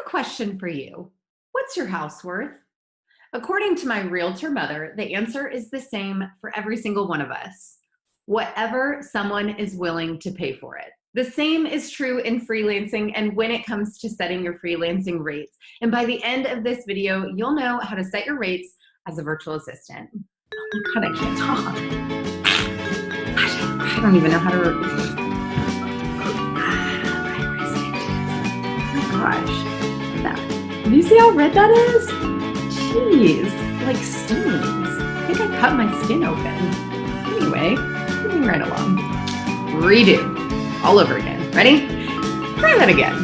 question for you. What's your house worth? According to my realtor mother, the answer is the same for every single one of us. Whatever someone is willing to pay for it. The same is true in freelancing and when it comes to setting your freelancing rates. And by the end of this video, you'll know how to set your rates as a virtual assistant. Oh my God, I can't talk. Gosh, I don't even know how to. Oh my gosh. Do you see how red that is? Jeez, like stings. I think I cut my skin open. Anyway, moving right along. Redo. All over again. Ready? Try that again.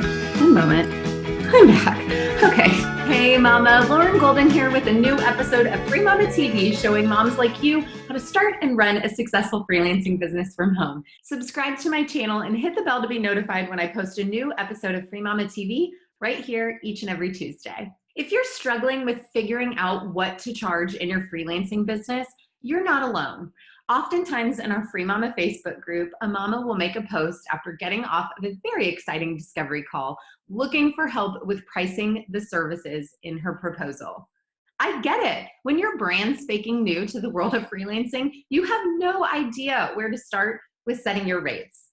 One moment. I'm back. Okay. Hey Mama, Lauren Golden here with a new episode of Free Mama TV showing moms like you how to start and run a successful freelancing business from home. Subscribe to my channel and hit the bell to be notified when I post a new episode of Free Mama TV right here each and every Tuesday. If you're struggling with figuring out what to charge in your freelancing business, you're not alone. Oftentimes in our Free Mama Facebook group, a mama will make a post after getting off of a very exciting discovery call, looking for help with pricing the services in her proposal. I get it. When your brand's spanking new to the world of freelancing, you have no idea where to start with setting your rates.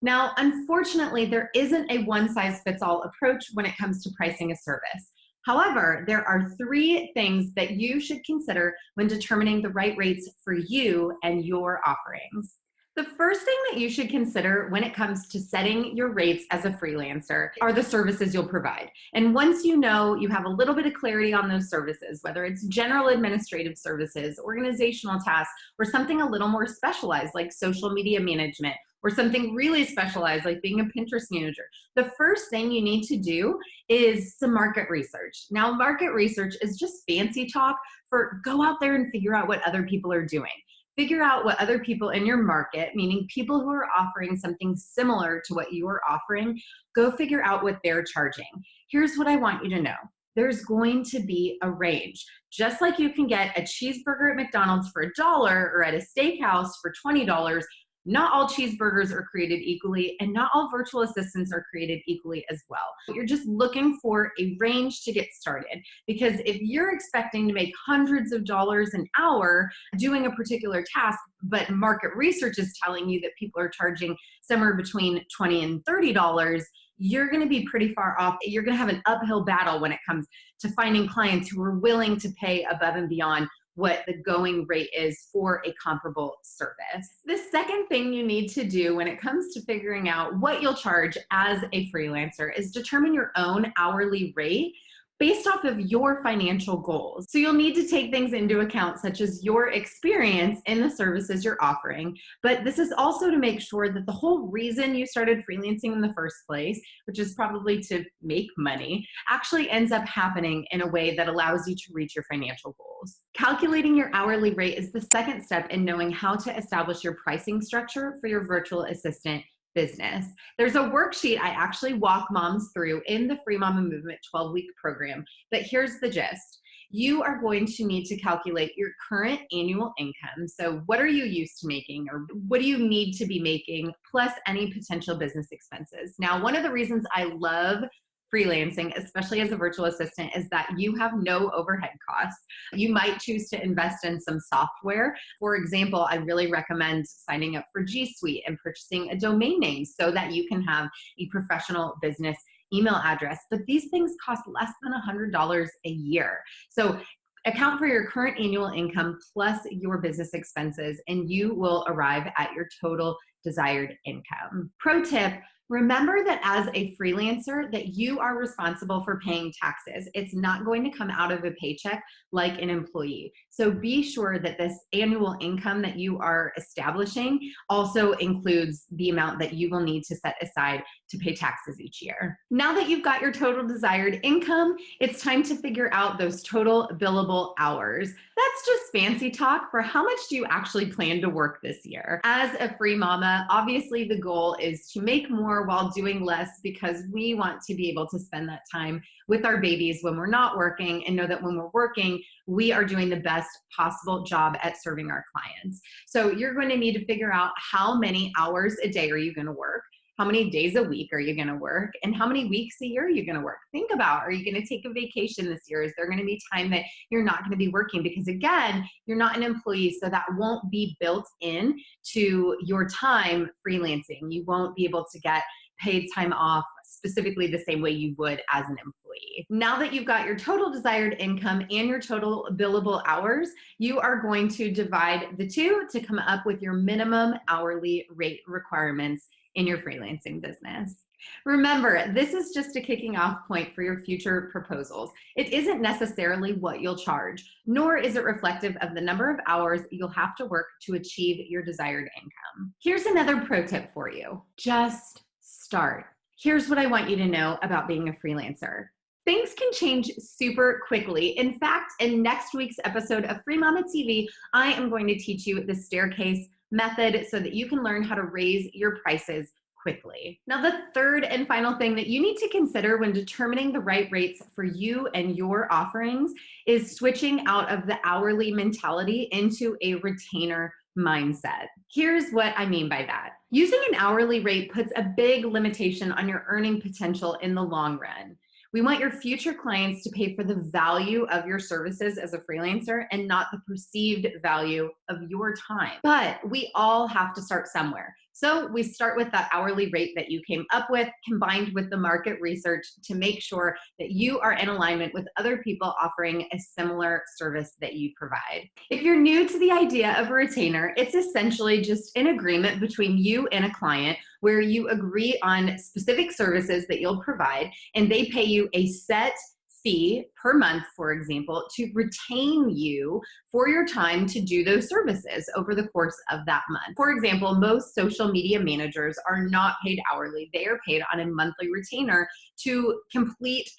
Now, unfortunately, there isn't a one-size-fits-all approach when it comes to pricing a service. However, there are 3 things that you should consider when determining the right rates for you and your offerings. The first thing that you should consider when it comes to setting your rates as a freelancer are the services you'll provide. And once you know you have a little bit of clarity on those services, whether it's general administrative services, organizational tasks, or something a little more specialized like social media management, or something really specialized like being a Pinterest manager, the first thing you need to do is some market research. Now, market research is just fancy talk for go out there and figure out what other people are doing. Figure out what other people in your market, meaning people who are offering something similar to what you are offering, go figure out what they're charging. Here's what I want you to know. There's going to be a range. Just like you can get a cheeseburger at McDonald's for $1 or at a steakhouse for $20, not all cheeseburgers are created equally, and not all virtual assistants are created equally as well. You're just looking for a range to get started, because if you're expecting to make hundreds of dollars an hour doing a particular task, but market research is telling you that people are charging somewhere between $20 and $30, you're going to be pretty far off. You're going to have an uphill battle when it comes to finding clients who are willing to pay above and beyond what the going rate is for a comparable service. The second thing you need to do when it comes to figuring out what you'll charge as a freelancer is determine your own hourly rate based off of your financial goals. So you'll need to take things into account such as your experience in the services you're offering, but this is also to make sure that the whole reason you started freelancing in the first place, which is probably to make money, actually ends up happening in a way that allows you to reach your financial goals. Calculating your hourly rate is the second step in knowing how to establish your pricing structure for your virtual assistant business. There's a worksheet I actually walk moms through in the Free Mama Movement 12-week program, but here's the gist. You are going to need to calculate your current annual income. So what are you used to making, or what do you need to be making, plus any potential business expenses. Now, one of the reasons I love freelancing, especially as a virtual assistant, is that you have no overhead costs. You might choose to invest in some software. For example, I really recommend signing up for G Suite and purchasing a domain name so that you can have a professional business email address. But these things cost less than $100 a year. So account for your current annual income plus your business expenses, and you will arrive at your total desired income. Pro tip, remember that as a freelancer that you are responsible for paying taxes. It's not going to come out of a paycheck like an employee. So be sure that this annual income that you are establishing also includes the amount that you will need to set aside to pay taxes each year. Now that you've got your total desired income, it's time to figure out those total billable hours. That's just fancy talk for how much do you actually plan to work this year. As a free mama, obviously the goal is to make more while doing less, because we want to be able to spend that time with our babies when we're not working, and know that when we're working, we are doing the best possible job at serving our clients. So you're going to need to figure out how many hours a day are you going to work? How many days a week are you going to work? And how many weeks a year are you going to work? Think about, are you going to take a vacation this year? Is there going to be time that you're not going to be working? Because again, you're not an employee, so that won't be built in to your time freelancing. You won't be able to get paid time off specifically the same way you would as an employee. Now that you've got your total desired income and your total billable hours, you are going to divide the two to come up with your minimum hourly rate requirements in your freelancing business. Remember, this is just a kicking off point for your future proposals. It isn't necessarily what you'll charge, nor is it reflective of the number of hours you'll have to work to achieve your desired income. Here's another pro tip for you. Just start. Here's what I want you to know about being a freelancer. Things can change super quickly. In fact, in next week's episode of Free Mama TV, I am going to teach you the staircase method so that you can learn how to raise your prices quickly. Now, the third and final thing that you need to consider when determining the right rates for you and your offerings is switching out of the hourly mentality into a retainer mindset. Here's what I mean by that. Using an hourly rate puts a big limitation on your earning potential in the long run. We want your future clients to pay for the value of your services as a freelancer and not the perceived value of your time. But we all have to start somewhere. So we start with that hourly rate that you came up with, combined with the market research to make sure that you are in alignment with other people offering a similar service that you provide. If you're new to the idea of a retainer, it's essentially just an agreement between you and a client where you agree on specific services that you'll provide, and they pay you a set fee per month, for example, to retain you for your time to do those services over the course of that month. For example, most social media managers are not paid hourly. They are paid on a monthly retainer to complete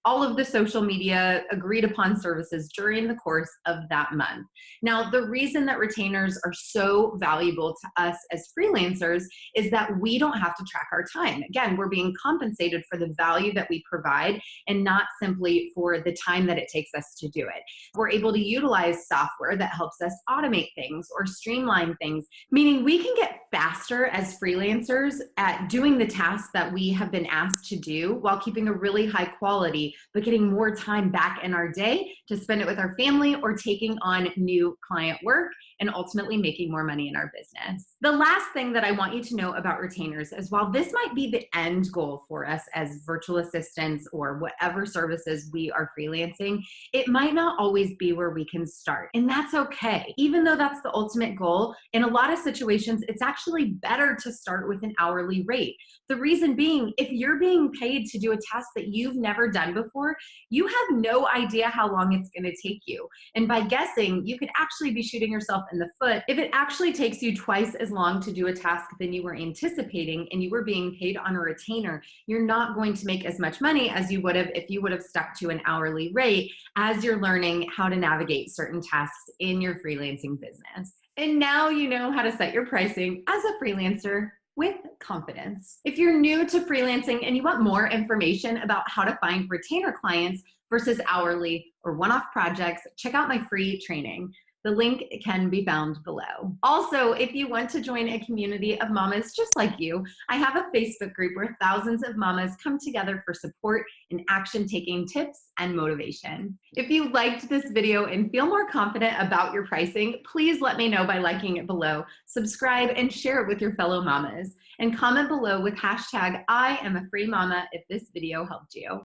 all of the social media agreed upon services during the course of that month. Now, the reason that retainers are so valuable to us as freelancers is that we don't have to track our time. Again, we're being compensated for the value that we provide and not simply for the time that it takes us to do it. We're able to utilize software that helps us automate things or streamline things, meaning we can get faster as freelancers at doing the tasks that we have been asked to do while keeping a really high quality, but getting more time back in our day to spend it with our family or taking on new client work and ultimately making more money in our business. The last thing that I want you to know about retainers is while this might be the end goal for us as virtual assistants or whatever services we are freelancing, it might not always be where we can start. And that's okay. Even though that's the ultimate goal, in a lot of situations, it's actually better to start with an hourly rate. The reason being, if you're being paid to do a task that you've never done before, you have no idea how long it's going to take you. And by guessing, you could actually be shooting yourself in the foot if it actually takes you twice as long to do a task than you were anticipating and you were being paid on a retainer. You're not going to make as much money as you would have if you would have stuck to an hourly rate as you're learning how to navigate certain tasks in your freelancing business. And now you know how to set your pricing as a freelancer with confidence. If you're new to freelancing and you want more information about how to find retainer clients versus hourly or one-off projects, check out my free training. The link can be found below. Also, if you want to join a community of mamas just like you, I have a Facebook group where thousands of mamas come together for support and action-taking tips and motivation. If you liked this video and feel more confident about your pricing, please let me know by liking it below, subscribe, and share it with your fellow mamas. And comment below with hashtag #IamAFreeMama if this video helped you.